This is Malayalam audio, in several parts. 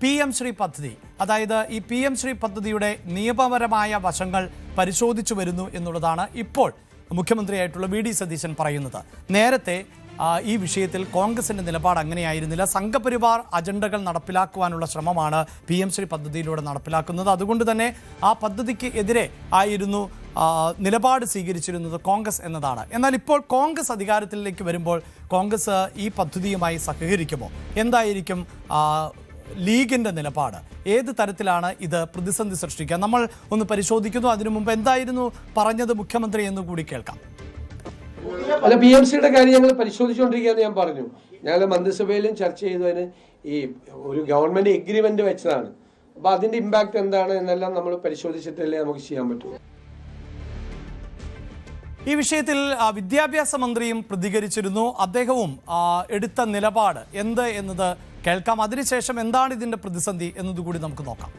PM ശ്രീ പദ്ധതി, അതായത് ഈ PM ശ്രീ പദ്ധതിയുടെ നിയമപരമായ വശങ്ങൾ പരിശോധിച്ചു വരുന്നു എന്നുള്ളതാണ് ഇപ്പോൾ മുഖ്യമന്ത്രിയായിട്ടുള്ള VD സതീശൻ പറയുന്നത്. നേരത്തെ ഈ വിഷയത്തിൽ കോൺഗ്രസിന്റെ നിലപാട് അങ്ങനെയായിരുന്നില്ല. സംഘപരിവാർ അജണ്ടകൾ നടപ്പിലാക്കുവാനുള്ള ശ്രമമാണ് PM ശ്രീ പദ്ധതിയിലൂടെ നടപ്പിലാക്കുന്നത്. അതുകൊണ്ട് തന്നെ ആ പദ്ധതിക്ക് എതിരെ ആയിരുന്നു നിലപാട് സ്വീകരിച്ചിരുന്നത് കോൺഗ്രസ് എന്നതാണ്. എന്നാൽ ഇപ്പോൾ കോൺഗ്രസ് അധികാരത്തിലേക്ക് വരുമ്പോൾ കോൺഗ്രസ് ഈ പദ്ധതിയുമായി സഹകരിക്കുമോ? എന്തായിരിക്കും ലീഗിന്റെ നിലപാട്? ഏത് തരത്തിലാണ് ഇത് പ്രതിസന്ധി സൃഷ്ടിക്കുക? നമ്മൾ ഒന്ന് പരിശോധിക്കുന്നു. അതിനു മുമ്പ് എന്തായിരുന്നു പറഞ്ഞത് മുഖ്യമന്ത്രി എന്ന് കൂടി കേൾക്കാം. അല്ല, PMCയുടെ കാര്യം ഞങ്ങൾ പരിശോധിച്ചുകൊണ്ടിരിക്കുകയെന്ന് ഞാൻ പറഞ്ഞു. ഞങ്ങൾ മന്ത്രിസഭയിലും ചർച്ച ചെയ്തതിന് ഈ ഒരു ഗവൺമെന്റ് എഗ്രിമെന്റ് വെച്ചതാണ്. അപ്പൊ അതിന്റെ ഇമ്പാക്ട് എന്താണ് എന്നെല്ലാം നമ്മൾ പരിശോധിച്ചിട്ടല്ലേ നമുക്ക് ചെയ്യാൻ പറ്റൂ. ഈ വിഷയത്തിൽ വിദ്യാഭ്യാസ മന്ത്രിയും പ്രതികരിച്ചിരുന്നു. അദ്ദേഹവും എടുത്ത നിലപാട് എന്ത് എന്നത് കേൾക്കാം. അതിനുശേഷം എന്താണ് ഇതിന്റെ പ്രതിസന്ധി എന്നതുകൂടി നമുക്ക് നോക്കാം.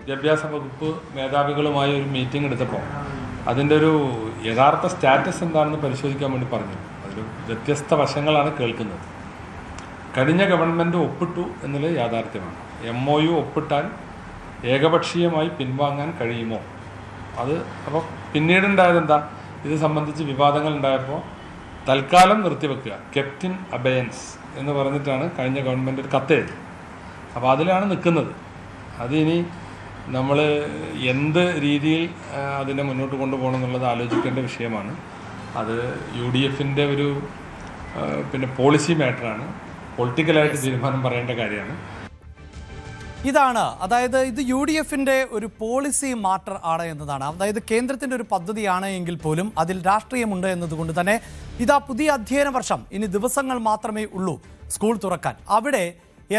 വിദ്യാഭ്യാസ വകുപ്പ് മേധാവികളുമായി ഒരു മീറ്റിംഗ് എടുത്തപ്പോൾ അതിൻ്റെ ഒരു യഥാർത്ഥ സ്റ്റാറ്റസ് എന്താണെന്ന് പരിശോധിക്കാൻ വേണ്ടി പറഞ്ഞു. അതൊരു വ്യത്യസ്ത വശങ്ങളാണ് കേൾക്കുന്നത്. കഴിഞ്ഞ ഗവൺമെൻറ് ഒപ്പിട്ടു എന്നുള്ളത് യാഥാർത്ഥ്യമാണ്. MOU ഒപ്പിട്ടാൽ ഏകപക്ഷീയമായി പിൻവാങ്ങാൻ കഴിയുമോ? അത് അപ്പോൾ പിന്നീടുണ്ടായത് എന്താ? ഇത് സംബന്ധിച്ച് വിവാദങ്ങൾ ഉണ്ടായപ്പോൾ തൽക്കാലം നിർത്തിവെക്കുക, കെപ്റ്റ് ഇൻ അബയൻസ് എന്ന് പറഞ്ഞിട്ടാണ് കഴിഞ്ഞ ഗവൺമെൻറ് ഒരു കത്തെഴുതി. അപ്പോൾ അതിലാണ് നിൽക്കുന്നത്. അതിനി നമ്മൾ എന്ത് രീതിയിൽ അതിനെ മുന്നോട്ട് കൊണ്ടുപോകണം എന്നുള്ളത് ആലോചിക്കേണ്ട വിഷയമാണ്. അത് UDFൻ്റെ ഒരു പോളിസി മാറ്ററാണ്. പൊളിറ്റിക്കലായിട്ട് തീരുമാനം പറയേണ്ട കാര്യമാണ്. ഇതാണ്, അതായത് ഇത് UDFന്റെ ഒരു പോളിസി മാറ്റർ ആണ് എന്നതാണ്. അതായത് കേന്ദ്രത്തിന്റെ ഒരു പദ്ധതിയാണ് എങ്കിൽ പോലും അതിൽ രാഷ്ട്രീയമുണ്ട് എന്നതുകൊണ്ട് തന്നെ ഇതാ പുതിയ അധ്യയന വർഷം ഇനി ദിവസങ്ങൾ മാത്രമേ ഉള്ളൂ സ്കൂൾ തുറക്കാൻ. അവിടെ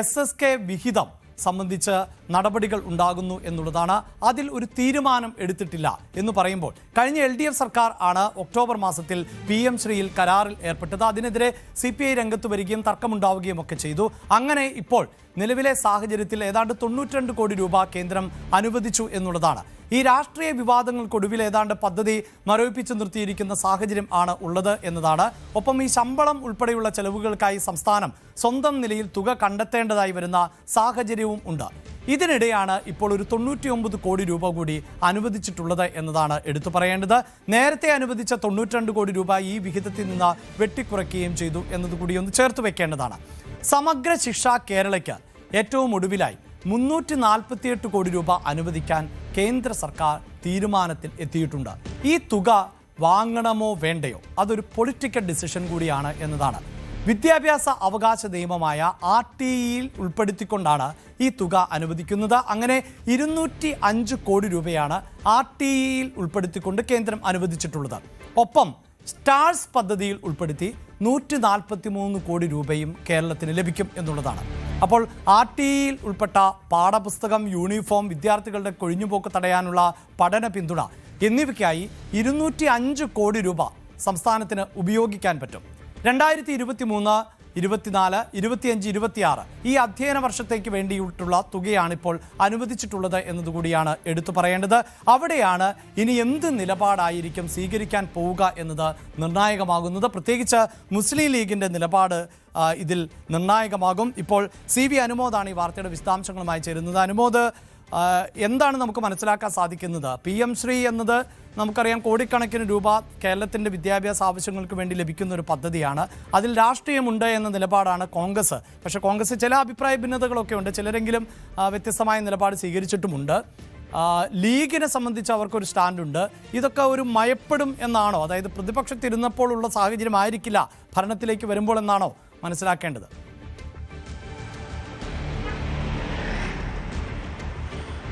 SSK വിഹിതം സംബന്ധിച്ച് നടപടികൾ ഉണ്ടാകുന്നു എന്നുള്ളതാണ്. അതിൽ ഒരു തീരുമാനം എടുത്തിട്ടില്ല എന്ന് പറയുമ്പോൾ കഴിഞ്ഞ LDF സർക്കാർ ആണ് ഒക്ടോബർ മാസത്തിൽ PM ശ്രീയിൽ കരാറിൽ ഏർപ്പെട്ടത്. അതിനെതിരെ CPI രംഗത്ത് വരികയും തർക്കമുണ്ടാവുകയും ഒക്കെ ചെയ്തു. അങ്ങനെ ഇപ്പോൾ നിലവിലെ സാഹചര്യത്തിൽ ഏതാണ്ട് 92 കോടി രൂപ കേന്ദ്രം അനുവദിച്ചു എന്നുള്ളതാണ്. ഈ രാഷ്ട്രീയ വിവാദങ്ങൾക്കൊടുവിൽ ഏതാണ്ട് പദ്ധതി മരവിപ്പിച്ചു നിർത്തിയിരിക്കുന്ന സാഹചര്യം ആണ് ഉള്ളത് എന്നതാണ്. ഒപ്പം ഈ ശമ്പളം ഉൾപ്പെടെയുള്ള ചെലവുകൾക്കായി സംസ്ഥാനം സ്വന്തം നിലയിൽ തുക കണ്ടെത്തേണ്ടതായി വരുന്ന സാഹചര്യവും ഉണ്ട്. ഇതിനിടെയാണ് ഇപ്പോൾ ഒരു 99 കോടി രൂപ കൂടി അനുവദിച്ചിട്ടുള്ളത് എന്നതാണ് എടുത്തു പറയേണ്ടത്. നേരത്തെ അനുവദിച്ച 92 കോടി രൂപ ഈ വിഹിതത്തിൽ നിന്ന് വെട്ടിക്കുറയ്ക്കുകയും ചെയ്തു എന്നതുകൂടി ഒന്ന് ചേർത്ത് വെക്കേണ്ടതാണ്. സമഗ്ര ശിക്ഷ കേരളയ്ക്ക് ഏറ്റവും ഒടുവിലായി 348 കോടി രൂപ അനുവദിക്കാൻ കേന്ദ്ര സർക്കാർ തീരുമാനത്തിൽ എത്തിയിട്ടുണ്ട്. ഈ തുക വാങ്ങണമോ വേണ്ടയോ അതൊരു പൊളിറ്റിക്കൽ ഡിസിഷൻ കൂടിയാണ് എന്നതാണ്. വിദ്യാഭ്യാസ അവകാശ നിയമമായ RTEയിൽ ഉൾപ്പെടുത്തിക്കൊണ്ടാണ് ഈ തുക അനുവദിക്കുന്നത്. അങ്ങനെ 205 കോടി രൂപയാണ് RTEയിൽ ഉൾപ്പെടുത്തിക്കൊണ്ട് കേന്ദ്രം അനുവദിച്ചിട്ടുള്ളത്. ഒപ്പം സ്റ്റാർസ് പദ്ധതിയിൽ ഉൾപ്പെടുത്തി 143 കോടി രൂപയും കേരളത്തിന് ലഭിക്കും എന്നുള്ളതാണ്. അപ്പോൾ RTEയിൽ ഉൾപ്പെട്ട പാഠപുസ്തകം, യൂണിഫോം, വിദ്യാർത്ഥികളുടെ കൊഴിഞ്ഞുപോക്ക് തടയാനുള്ള പഠന പിന്തുണ എന്നിവയ്ക്കായി 205 കോടി രൂപ സംസ്ഥാനത്തിന് ഉപയോഗിക്കാൻ പറ്റും. 2023, 24, 25, 26 ഈ അധ്യയന വർഷത്തേക്ക് വേണ്ടിയിട്ടുള്ള തുകയാണിപ്പോൾ അനുവദിച്ചിട്ടുള്ളത് എന്നതുകൂടിയാണ് എടുത്തു പറയേണ്ടത്. അവിടെയാണ് ഇനി എന്ത് നിലപാടായിരിക്കും സ്വീകരിക്കാൻ പോവുക എന്നത് നിർണായകമാകുന്നത്. പ്രത്യേകിച്ച് മുസ്ലിം ലീഗിൻ്റെ നിലപാട് ഇതിൽ നിർണായകമാകും. ഇപ്പോൾ CV അനുമോദാണ് ഈ വാർത്തയുടെ വിശദാംശങ്ങളുമായി ചേരുന്നത്. അനുമോദ്, എന്താണ് നമുക്ക് മനസ്സിലാക്കാൻ സാധിക്കുന്നത്? PM ശ്രീ എന്നത് നമുക്കറിയാം കോടിക്കണക്കിന് രൂപ കേരളത്തിൻ്റെ വിദ്യാഭ്യാസ ആവശ്യങ്ങൾക്ക് വേണ്ടി ലഭിക്കുന്ന ഒരു പദ്ധതിയാണ്. അതിൽ രാഷ്ട്രീയമുണ്ട് എന്ന നിലപാടാണ് കോൺഗ്രസ്. പക്ഷേ കോൺഗ്രസ് ചില അഭിപ്രായ ഭിന്നതകളൊക്കെ ഉണ്ട്. ചിലരെങ്കിലും വ്യത്യസ്തമായ നിലപാട് സ്വീകരിച്ചിട്ടുമുണ്ട്. ലീഗിനെ സംബന്ധിച്ച് അവർക്കൊരു സ്റ്റാൻഡുണ്ട്. ഇതൊക്കെ ഒരു മയപ്പെടും എന്നാണോ? അതായത് പ്രതിപക്ഷത്തിരുന്നപ്പോൾ ഉള്ള സാഹചര്യം ആയിരിക്കില്ല ഭരണത്തിലേക്ക് വരുമ്പോൾ എന്നാണോ മനസ്സിലാക്കേണ്ടത്?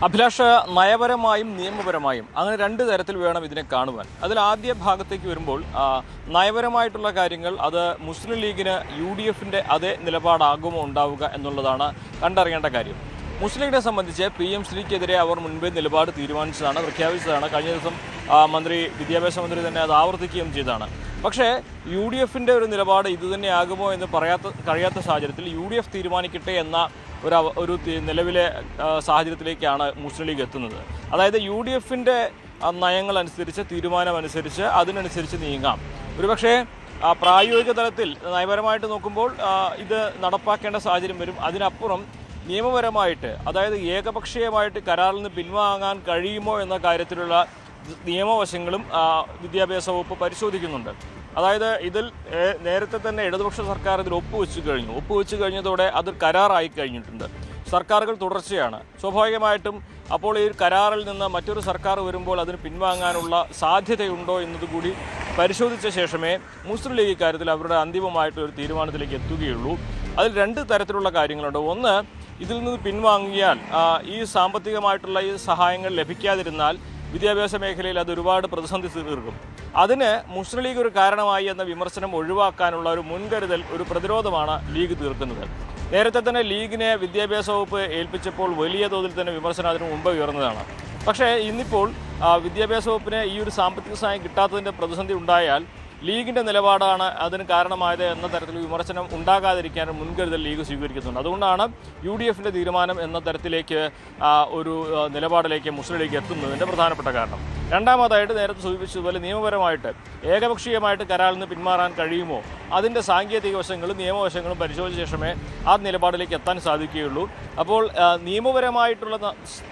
അഭിലാഷ്, നയപരമായും നിയമപരമായും അങ്ങനെ രണ്ട് തരത്തിൽ വേണം ഇതിനെ കാണുവാൻ. അതിൽ ആദ്യ ഭാഗത്തേക്ക് വരുമ്പോൾ നയപരമായിട്ടുള്ള കാര്യങ്ങൾ അത് മുസ്ലിം ലീഗിന് UDFൻ്റെ അതേ നിലപാടാകുമോ ഉണ്ടാവുക എന്നുള്ളതാണ് കണ്ടറിയേണ്ട കാര്യം. മുസ്ലിം ലീഗിനെ സംബന്ധിച്ച് PM ശ്രീക്കെതിരെ അവർ മുൻപേ നിലപാട് തീരുമാനിച്ചതാണ്, പ്രഖ്യാപിച്ചതാണ്. കഴിഞ്ഞ ദിവസം വിദ്യാഭ്യാസ മന്ത്രി തന്നെ അത് ആവർത്തിക്കുകയും ചെയ്തതാണ്. പക്ഷേ UDFൻ്റെ ഒരു നിലപാട് ഇതുതന്നെയാകുമോ എന്ന് കഴിയാത്ത സാഹചര്യത്തിൽ UDF തീരുമാനിക്കട്ടെ എന്ന ഒരു നിലവിലെ സാഹചര്യത്തിലേക്കാണ് മുസ്ലിം ലീഗ് എത്തുന്നത്. അതായത് UDFൻ്റെ നയങ്ങളനുസരിച്ച്, തീരുമാനമനുസരിച്ച് അതിനനുസരിച്ച് നീങ്ങാം. ഒരുപക്ഷേ പ്രായോഗിക തലത്തിൽ നയപരമായിട്ട് നോക്കുമ്പോൾ ഇത് നടപ്പാക്കേണ്ട സാഹചര്യം വരും. അതിനപ്പുറം നിയമപരമായിട്ട്, അതായത് ഏകപക്ഷീയമായിട്ട് കരാറിൽ നിന്ന് പിൻവാങ്ങാൻ കഴിയുമോ എന്ന കാര്യത്തിലുള്ള നിയമവശങ്ങളും വിദ്യാഭ്യാസ വകുപ്പ് പരിശോധിക്കുന്നുണ്ട്. അതായത് ഇതിൽ നേരത്തെ തന്നെ ഇടതുപക്ഷ സർക്കാർ ഇതിൽ ഒപ്പുവെച്ച് കഴിഞ്ഞതോടെ അത് കരാറായി കഴിഞ്ഞിട്ടുണ്ട്. സർക്കാരുകൾ തുടർച്ചയാണ്. സ്വാഭാവികമായിട്ടും അപ്പോൾ ഈ കരാറിൽ നിന്ന് മറ്റൊരു സർക്കാർ വരുമ്പോൾ അതിന് പിൻവാങ്ങാനുള്ള സാധ്യതയുണ്ടോ എന്നതുകൂടി പരിശോധിച്ച ശേഷമേ മുസ്ലിം ലീഗ് ഇക്കാര്യത്തിൽ അവരുടെ അന്തിമമായിട്ടൊരു തീരുമാനത്തിലേക്ക് എത്തുകയുള്ളൂ. അതിൽ രണ്ട് തരത്തിലുള്ള കാര്യങ്ങളുണ്ട്. ഒന്ന്, ഇതിൽ നിന്ന് പിൻവാങ്ങിയാൽ ഈ സാമ്പത്തികമായിട്ടുള്ള ഈ സഹായങ്ങൾ ലഭിക്കാതിരുന്നാൽ വിദ്യാഭ്യാസ മേഖലയിൽ അത് ഒരുപാട് പ്രതിസന്ധി തീർക്കും. അതിന് മുസ്ലിം ലീഗ് ഒരു കാരണമായി എന്ന വിമർശനം ഒഴിവാക്കാനുള്ള ഒരു മുൻകരുതൽ, ഒരു പ്രതിരോധമാണ് ലീഗ് തീർക്കുന്നത്. നേരത്തെ തന്നെ ലീഗിനെ വിദ്യാഭ്യാസ വകുപ്പ് ഏൽപ്പിച്ചപ്പോൾ വലിയ തോതിൽ തന്നെ വിമർശനം അതിനു മുമ്പ് ഉയർന്നതാണ്. പക്ഷേ ഇന്നിപ്പോൾ വിദ്യാഭ്യാസ വകുപ്പിന് ഈ ഒരു സാമ്പത്തിക സഹായം കിട്ടാത്തതിൻ്റെ പ്രതിസന്ധി ഉണ്ടായാൽ ലീഗിൻ്റെ നിലപാടാണ് അതിന് കാരണമായത് എന്ന തരത്തിൽ വിമർശനം ഉണ്ടാകാതിരിക്കാൻ മുൻകരുതൽ ലീഗ് സ്വീകരിക്കുന്നുണ്ട്. അതുകൊണ്ടാണ് UDFിൻ്റെ തീരുമാനം എന്ന തരത്തിലേക്ക് ഒരു നിലപാടിലേക്ക് മുസ്ലിം ലീഗ് എത്തുന്നതിൻ്റെ പ്രധാനപ്പെട്ട കാരണം. രണ്ടാമതായിട്ട് നേരത്തെ സൂചിപ്പിച്ചതുപോലെ നിയമപരമായിട്ട് ഏകപക്ഷീയമായിട്ട് കരാറിൽ നിന്ന് പിന്മാറാൻ കഴിയുമോ, അതിൻ്റെ സാങ്കേതിക വശങ്ങളും നിയമവശങ്ങളും പരിശോധിച്ച ശേഷമേ ആ നിലപാടിലേക്ക് എത്താൻ സാധിക്കുകയുള്ളൂ. അപ്പോൾ നിയമപരമായിട്ടുള്ള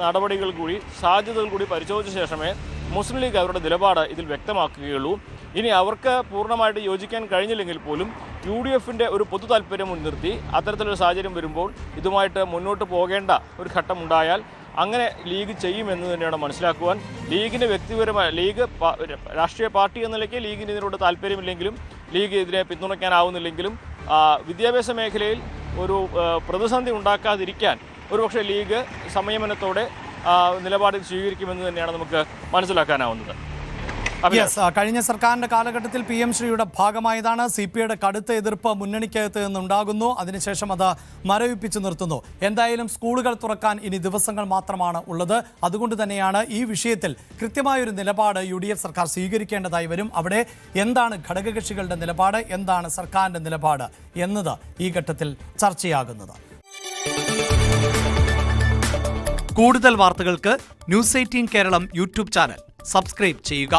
നടപടികൾ കൂടി, സാധ്യതകൾ കൂടി പരിശോധിച്ച ശേഷമേ മുസ്ലിം ലീഗ് അവരുടെ നിലപാട് ഇതിൽ വ്യക്തമാക്കുകയുള്ളൂ. ഇനി അവർക്ക് പൂർണ്ണമായിട്ട് യോജിക്കാൻ കഴിഞ്ഞില്ലെങ്കിൽ പോലും UDFിൻ്റെ ഒരു പൊതു താല്പര്യം മുൻനിർത്തി അത്തരത്തിലൊരു സാഹചര്യം വരുമ്പോൾ ഇതുമായിട്ട് മുന്നോട്ട് പോകേണ്ട ഒരു ഘട്ടമുണ്ടായാൽ അങ്ങനെ ലീഗ് ചെയ്യുമെന്ന് തന്നെയാണ് മനസ്സിലാക്കുവാൻ. ലീഗിന് വ്യക്തിപരമായ രാഷ്ട്രീയ പാർട്ടി എന്ന നിലയ്ക്ക് ലീഗിന് ഇതിനോട് താല്പര്യമില്ലെങ്കിലും, ലീഗ് ഇതിനെ പിന്തുണയ്ക്കാനാവുന്നില്ലെങ്കിലും വിദ്യാഭ്യാസ മേഖലയിൽ ഒരു പ്രതിസന്ധി ഉണ്ടാക്കാതിരിക്കാൻ ഒരുപക്ഷെ ലീഗ് സംയമനത്തോടെ നിലപാടിൽ സ്വീകരിക്കുമെന്ന് തന്നെയാണ് നമുക്ക് മനസ്സിലാക്കാനാവുന്നത്. കഴിഞ്ഞ സർക്കാരിന്റെ കാലഘട്ടത്തിൽ PM ശ്രീയുടെ ഭാഗമായതാണ്. CPIയുടെ കടുത്ത എതിർപ്പ് മുന്നണിക്കകത്ത് നിന്നുണ്ടാകുന്നു. അതിനുശേഷം അത് മരവിപ്പിച്ചു നിർത്തുന്നു. എന്തായാലും സ്കൂളുകൾ തുറക്കാൻ ഇനി ദിവസങ്ങൾ മാത്രമാണ് ഉള്ളത്. അതുകൊണ്ട് തന്നെയാണ് ഈ വിഷയത്തിൽ കൃത്യമായൊരു നിലപാട് UDF സർക്കാർ സ്വീകരിക്കേണ്ടതായി വരും. അവിടെ എന്താണ് ഘടകകക്ഷികളുടെ നിലപാട്, എന്താണ് സർക്കാരിന്റെ നിലപാട് എന്നത് ഈ ഘട്ടത്തിൽ ചർച്ചയാകുന്നത്. കൂടുതൽ വാർത്തകൾക്ക് News 18 Keralam YouTube channel subscribe ചെയ്യുക.